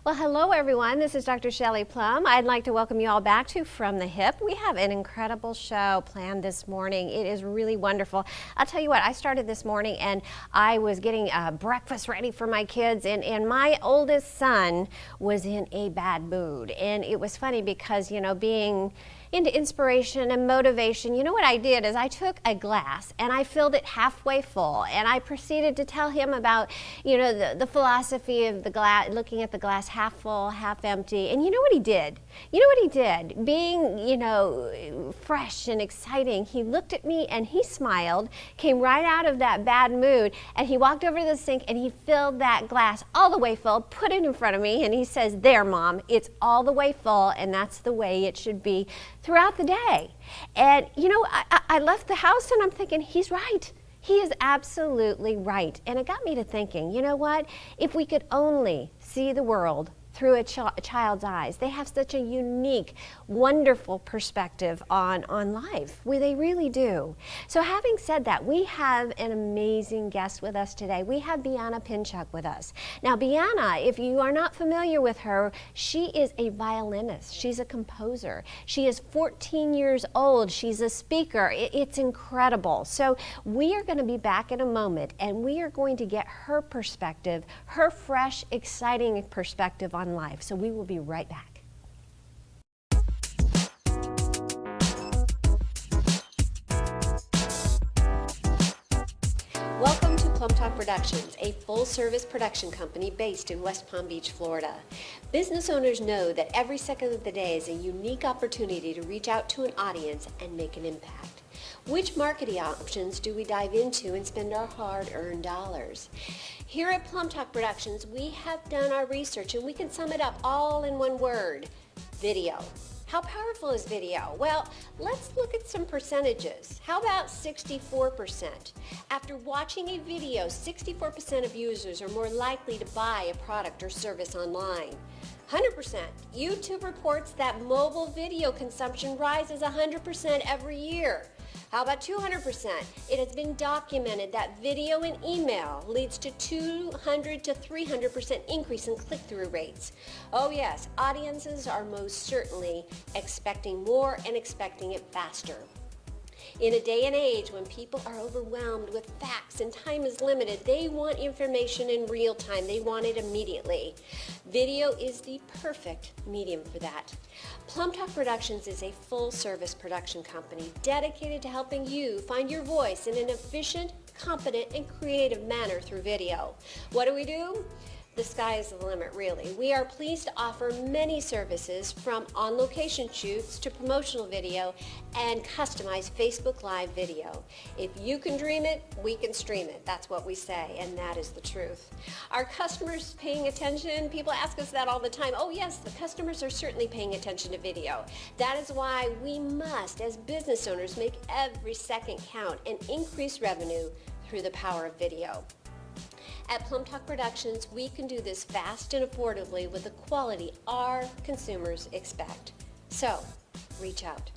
Well, hello everyone. This is Dr. Shelley Plum. I'd like to welcome you all back to From the Hip. We have an incredible show planned this morning. It is really wonderful. I'll tell you what, I started this morning and I was getting breakfast ready for my kids, and my oldest son was in a bad mood. And it was funny because, you know, being into inspiration and motivation, you know what I did is I took a glass and I filled it halfway full, and I proceeded to tell him about, you know, the philosophy of the glass, looking at the glass half full, half empty. And you know what he did? You know what he did? Being, you know, fresh and exciting, he looked at me and he smiled, came right out of that bad mood, and he walked over to the sink and he filled that glass all the way full, put it in front of me, and he says, "There, Mom, it's all the way full, and that's the way it should be throughout the day." And you know, I left the house and I'm thinking, he's right. He is absolutely right. And it got me to thinking, you know what? If we could only see the world through a child's eyes. They have such a unique, wonderful perspective on life. They really do. So having said that, we have an amazing guest with us today. We have Biana Pinchuk with us. Now, Biana, if you are not familiar with her, she is a violinist. She's a composer. She is 14 years old. She's a speaker. It's incredible. So we are going to be back in a moment, and we are going to get her perspective, her fresh, exciting perspective on life. So we will be right back. Welcome to PlumbTalk Productions, a full-service production company based in West Palm Beach, Florida. Business owners know that every second of the day is a unique opportunity to reach out to an audience and make an impact. Which marketing options do we dive into and spend our hard-earned dollars? Here at PlumbTalk Productions, we have done our research and we can sum it up all in one word: video. How powerful is video? Well, let's look at some percentages. How about 64%? After watching a video, 64% of users are more likely to buy a product or service online. 100%. YouTube reports that mobile video consumption rises 100% every year. How about 200%? It has been documented that video and email leads to 200 to 300% increase in click-through rates. Oh yes, audiences are most certainly expecting more and expecting it faster. In a day and age when people are overwhelmed with facts and time is limited, they want information in real time. They want it immediately. Video is the perfect medium for that. PlumbTalk Productions is a full-service production company dedicated to helping you find your voice in an efficient, competent, and creative manner through video. What do? The sky is the limit, really. We are pleased to offer many services, from on-location shoots to promotional video and customized Facebook Live video. If you can dream it, we can stream it. That's what we say, and that is the truth. Are customers paying attention? People ask us that all the time. Oh yes, the customers are certainly paying attention to video. That is why we must, as business owners, make every second count and increase revenue through the power of video. At PlumbTalk Productions, we can do this fast and affordably with the quality our consumers expect. So, reach out.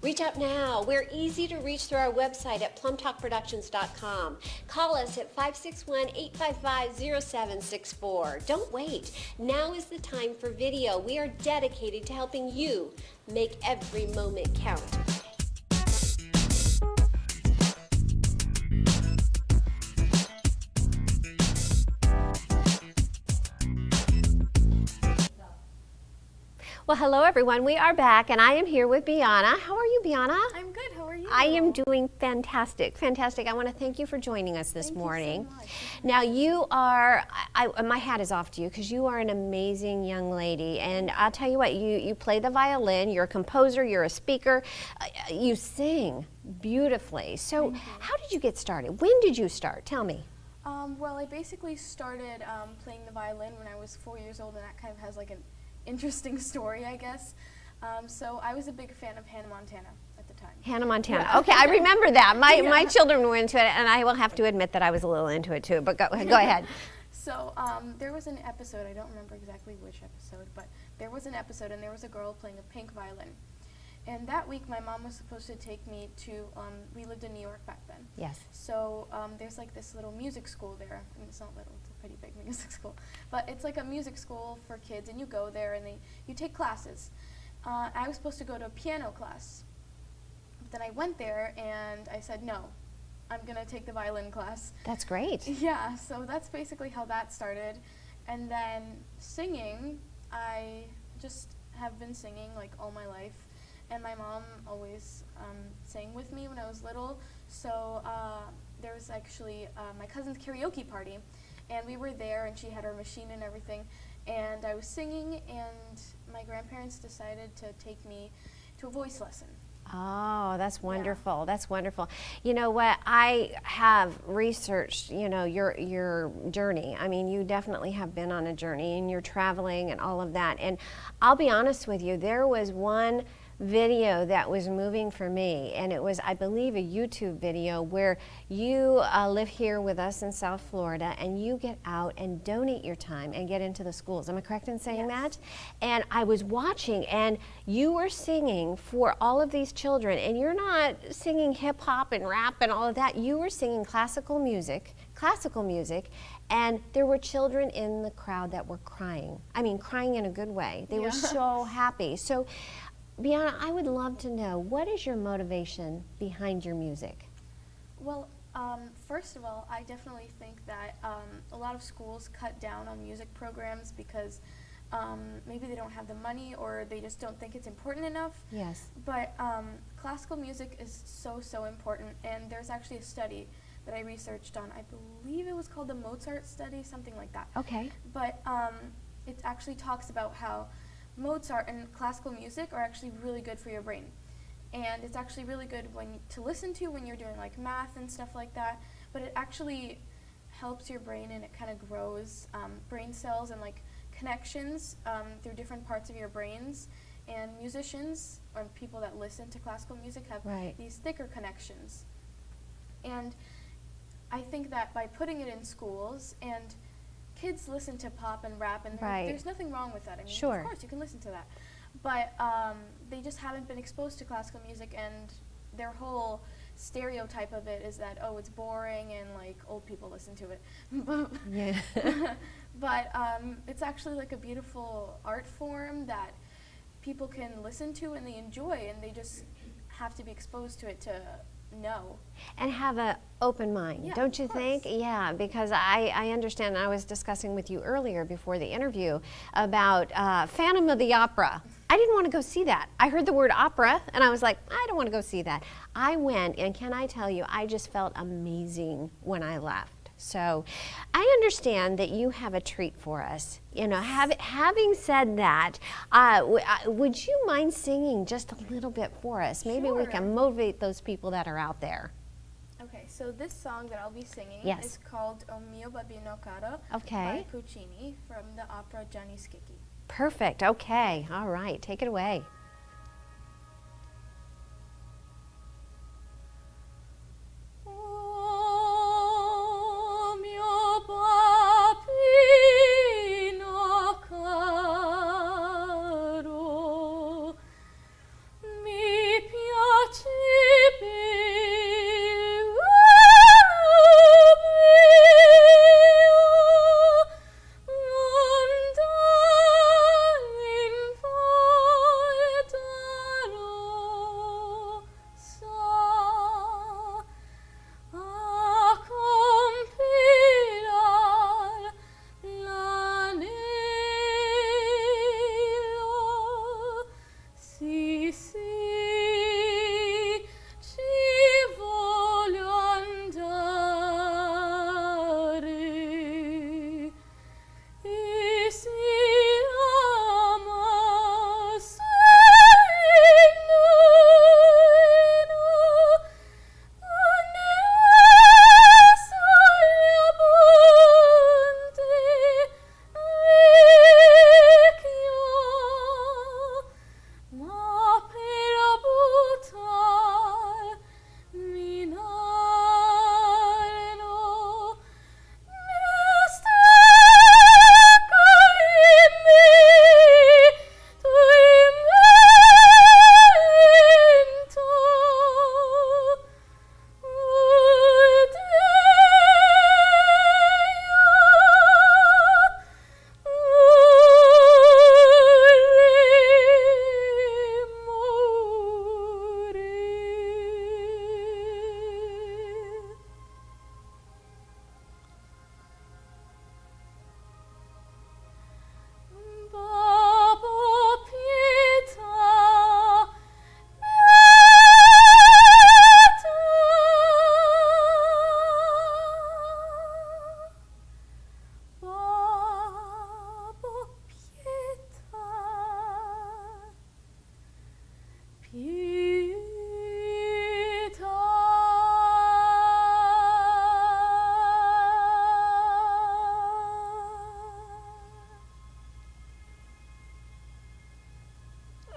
Reach out now. We're easy to reach through our website at plumtalkproductions.com. Call us at 561-855-0764. Don't wait. Now is the time for video. We are dedicated to helping you make every moment count. Well, hello everyone. We are back, and I am here with Biana. How are you, Biana? I'm good. How are you? I am doing fantastic. Fantastic. I want to thank you for joining us this morning. Thank you so much. Now, you are, my hat is off to you because you are an amazing young lady. And I'll tell you what, you play the violin, you're a composer, you're a speaker, you sing beautifully. So how did you get started? When did you start? Tell me. Well, I basically started playing the violin when I was 4 years old, and that kind of has like an interesting story, I guess. So I was a big fan of Hannah Montana at the time. Hannah Montana. Yeah. Okay, I remember that. My children were into it, and I will have to admit that I was a little into it too, but go ahead. So there was an episode, I don't remember exactly which episode, but there was an episode and there was a girl playing a pink violin. And that week, my mom was supposed to take me to, we lived in New York back then. Yes. So there's like this little music school there. I mean, it's not little, it's a pretty big music school. But it's like a music school for kids, and you go there and you take classes. I was supposed to go to a piano class. But then I went there and I said, no, I'm going to take the violin class. That's great. Yeah, so that's basically how that started. And then singing, I just have been singing like all my life. And my mom always sang with me when I was little. So there was actually my cousin's karaoke party, and we were there, and she had her machine and everything. And I was singing, and my grandparents decided to take me to a voice lesson. Oh, that's wonderful. Yeah. That's wonderful. You know what? I have researched, your journey. I mean, you definitely have been on a journey, and you're traveling and all of that. And I'll be honest with you, there was one video that was moving for me, and it was, I believe, a YouTube video where you live here with us in South Florida, and you get out and donate your time and get into the schools. Am I correct in saying that? And I was watching, and you were singing for all of these children, and you're not singing hip hop and rap and all of that. You were singing classical music, and there were children in the crowd that were crying. I mean, crying in a good way. They were so happy. So Biana, I would love to know, what is your motivation behind your music? Well, first of all, I definitely think that a lot of schools cut down on music programs because maybe they don't have the money, or they just don't think it's important enough. Yes. But classical music is so important, and there's actually a study that I researched on. I believe it was called the Mozart study, something like that. Okay. But it actually talks about how Mozart and classical music are actually really good for your brain. And it's actually really good to listen to when you're doing like math and stuff like that. But it actually helps your brain, and it kind of grows brain cells and like connections through different parts of your brains. And musicians, or people that listen to classical music, have these thicker connections. And I think that by putting it in schools, and kids listen to pop and rap, and there's nothing wrong with that. I mean, of course, you can listen to that. But they just haven't been exposed to classical music, and their whole stereotype of it is that, oh, it's boring and like old people listen to it. But it's actually like a beautiful art form that people can listen to and they enjoy, and they just have to be exposed to it to know. And have an open mind, don't you think? Yeah, because I understand, I was discussing with you earlier before the interview about Phantom of the Opera. I didn't want to go see that. I heard the word opera, and I was like, I don't want to go see that. I went, and can I tell you, I just felt amazing when I left. So I understand that you have a treat for us. You know, having said that, would you mind singing just a little bit for us? Maybe we can motivate those people that are out there. Okay, so this song that I'll be singing is called O mio babbino caro by Puccini from the opera Gianni Schicchi. Perfect. Okay. All right. Take it away.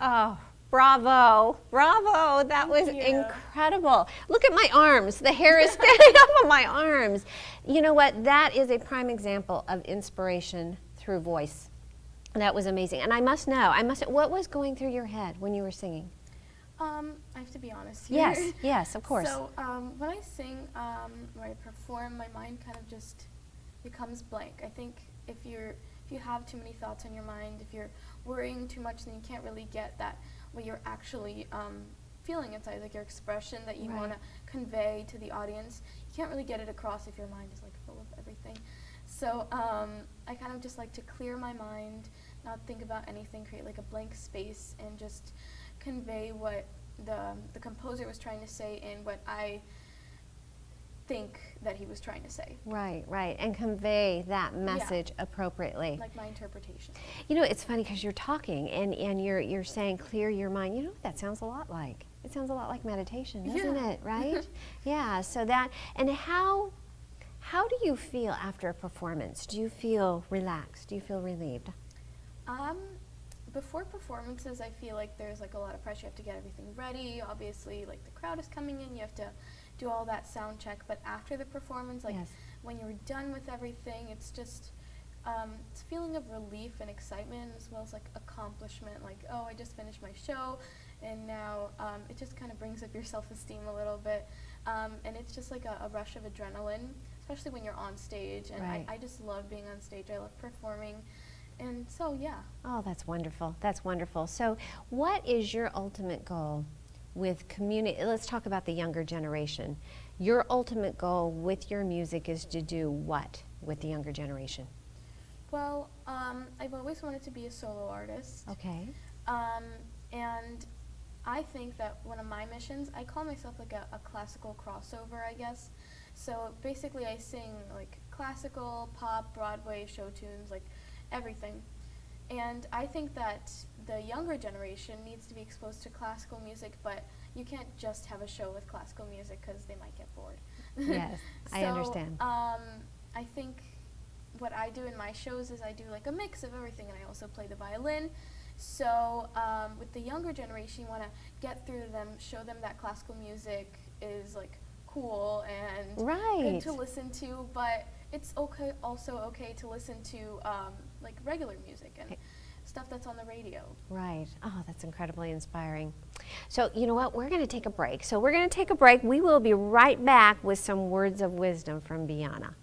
Oh, bravo, bravo. That was Thank you. incredible. Look at my arms. The hair is standing up on my arms. You know what? That is a prime example of inspiration through voice. That was amazing. And I must know, what was going through your head when you were singing? I have to be honest here. Yes, yes, of course. So when I sing, when I perform, my mind kind of just becomes blank. I think if you have too many thoughts on your mind, if you're worrying too much, then you can't really get that what you're actually feeling inside, like your expression that you want to convey to the audience. You can't really get it across if your mind is like full of everything. So I kind of just like to clear my mind, not think about anything, create like a blank space, and just convey what the composer was trying to say and what I think that he was trying to say. Right, right, and convey that message appropriately. Like my interpretation. You know, it's funny because you're talking and you're saying clear your mind. You know what that sounds a lot like? It sounds a lot like meditation, doesn't it? Right? Yeah. So that, and how do you feel after a performance? Do you feel relaxed? Do you feel relieved? Before performances, I feel like there's like a lot of pressure. You have to get everything ready. Obviously, like the crowd is coming in, you have to do all that sound check. But after the performance, like when you're done with everything, it's just it's a feeling of relief and excitement, as well as like accomplishment. Like, oh, I just finished my show, and now it just kind of brings up your self-esteem a little bit. And it's just like a rush of adrenaline, especially when you're on stage. And I just love being on stage. I love performing. And so, yeah. Oh, that's wonderful. That's wonderful. So what is your ultimate goal with community? Let's talk about the younger generation. Your ultimate goal with your music is to do what with the younger generation? Well, I've always wanted to be a solo artist. Okay. And I think that one of my missions, I call myself like a classical crossover, I guess. So basically I sing like classical, pop, Broadway, show tunes, like everything. And I think that the younger generation needs to be exposed to classical music, but you can't just have a show with classical music because they might get bored. Yes, I understand. I think what I do in my shows is I do like a mix of everything, and I also play the violin. So with the younger generation, you want to get through to them, show them that classical music is like cool and good to listen to, but it's also okay to listen to like regular music and stuff that's on the radio. Right. Oh, that's incredibly inspiring. So you know what? We're going to take a break. So we're going to take a break. We will be right back with some words of wisdom from Biana.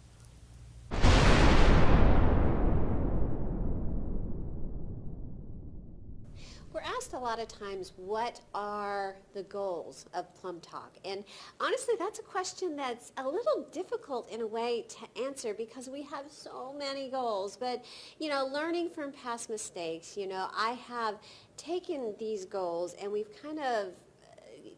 We're asked a lot of times, what are the goals of PlumbTalk? And honestly, that's a question that's a little difficult in a way to answer because we have so many goals. But, you know, learning from past mistakes, you know, I have taken these goals and we've kind of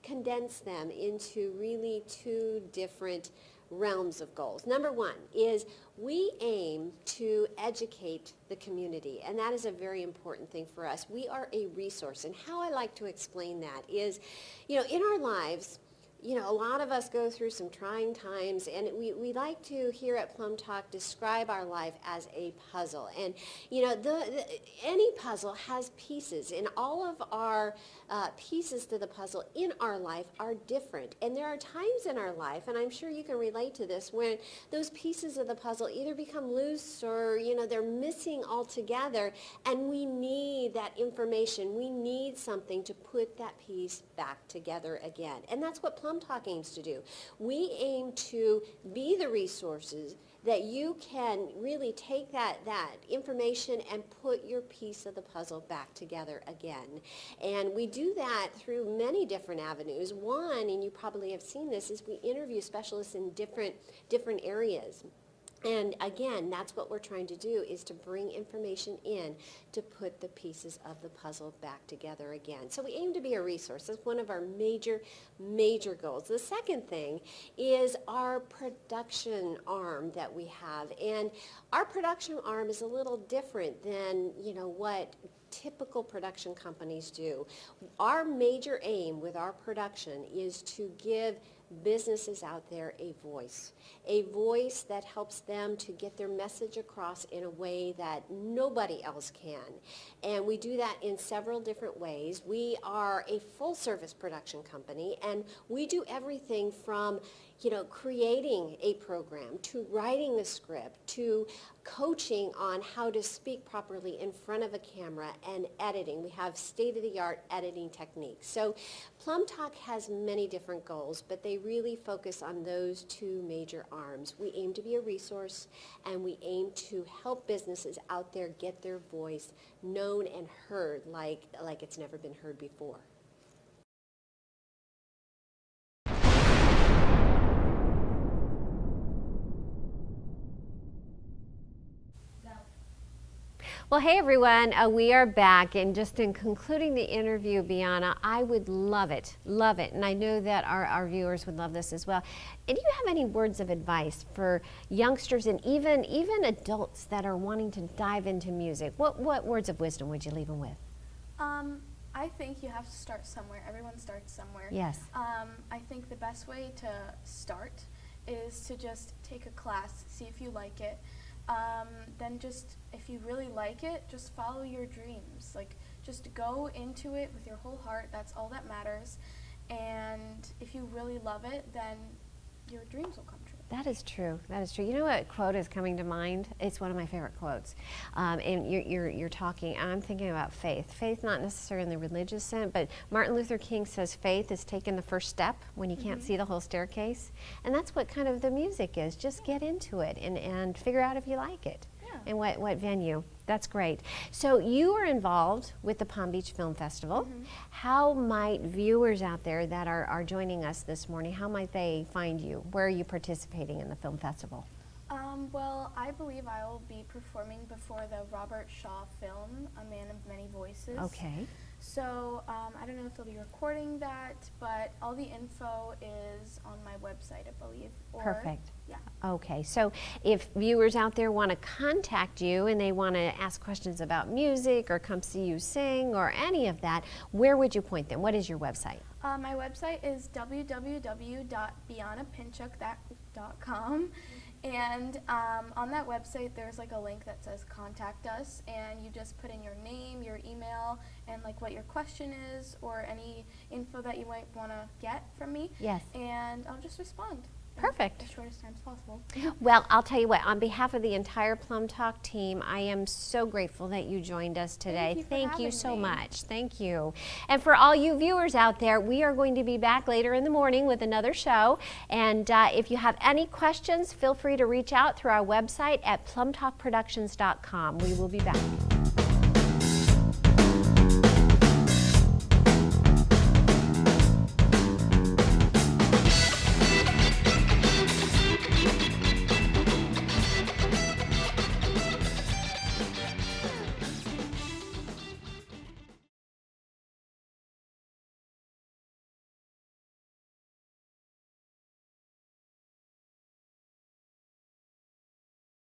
condensed them into really two different realms of goals. Number one is we aim to educate the community, and that is a very important thing for us. We are a resource, and how I like to explain that is, you know, in our lives, you know, a lot of us go through some trying times, and we like to, here at PlumbTalk, describe our life as a puzzle. And, you know, any puzzle has pieces, and all of our pieces to the puzzle in our life are different. And there are times in our life, and I'm sure you can relate to this, when those pieces of the puzzle either become loose or, you know, they're missing altogether, and we need that information. We need something to put that piece back together again. And that's what PlumbTalk aims to do. We aim to be the resources that you can really take that information and put your piece of the puzzle back together again. And we do that through many different avenues. One, and you probably have seen this, is we interview specialists in different areas. And again, that's what we're trying to do, is to bring information in to put the pieces of the puzzle back together again. So we aim to be a resource. That's one of our major goals. The second thing is our production arm that we have. And our production arm is a little different than, you know, what typical production companies do. Our major aim with our production is to give businesses out there a voice that helps them to get their message across in a way that nobody else can. And we do that in several different ways. We are a full-service production company, and we do everything from creating a program, to writing the script, to coaching on how to speak properly in front of a camera, and editing. We have state-of-the-art editing techniques. So PlumbTalk has many different goals, but they really focus on those two major arms. We aim to be a resource, and we aim to help businesses out there get their voice known and heard like it's never been heard before. Well, hey everyone, we are back, and just in concluding the interview, Biana, I would love it, and I know that our viewers would love this as well. And do you have any words of advice for youngsters and even adults that are wanting to dive into music? What words of wisdom would you leave them with? I think you have to start somewhere. Everyone starts somewhere. Yes. I think the best way to start is to just take a class, see if you like it. Then just, if you really like it, just follow your dreams. Like, just go into it with your whole heart. That's all that matters. And if you really love it, then your dreams will come true. That is true. That is true. You know what quote is coming to mind? It's one of my favorite quotes. And you're talking, I'm thinking about faith. Faith not necessarily in the religious sense, but Martin Luther King says faith is taking the first step when you can't see the whole staircase. And that's what kind of the music is. Just get into it and figure out if you like it. And what venue. That's great. So you are involved with the Palm Beach Film Festival. How might viewers out there that are joining us this morning, how might they find you? Where are you participating in the film festival? Well, I believe I will be performing before the Robert Shaw film, A Man of Many Voices. Okay. So I don't know if they'll be recording that, but all the info is on my website, I believe. Perfect. Yeah. Okay, so if viewers out there want to contact you and they want to ask questions about music or come see you sing or any of that, where would you point them? What is your website? My website is www.bianapinchuk.com. And on that website, there's like a link that says contact us, and you just put in your name, your email, and like what your question is or any info that you might want to get from me. Yes. And I'll just respond. Perfect. In the shortest time as possible. Well, I'll tell you what, on behalf of the entire PlumbTalk team, I am so grateful that you joined us today. Thank you so me. much. Thank you. And for all you viewers out there, we are going to be back later in the morning with another show. And if you have any questions, feel free to reach out through our website at plumtalkproductions.com. We will be back.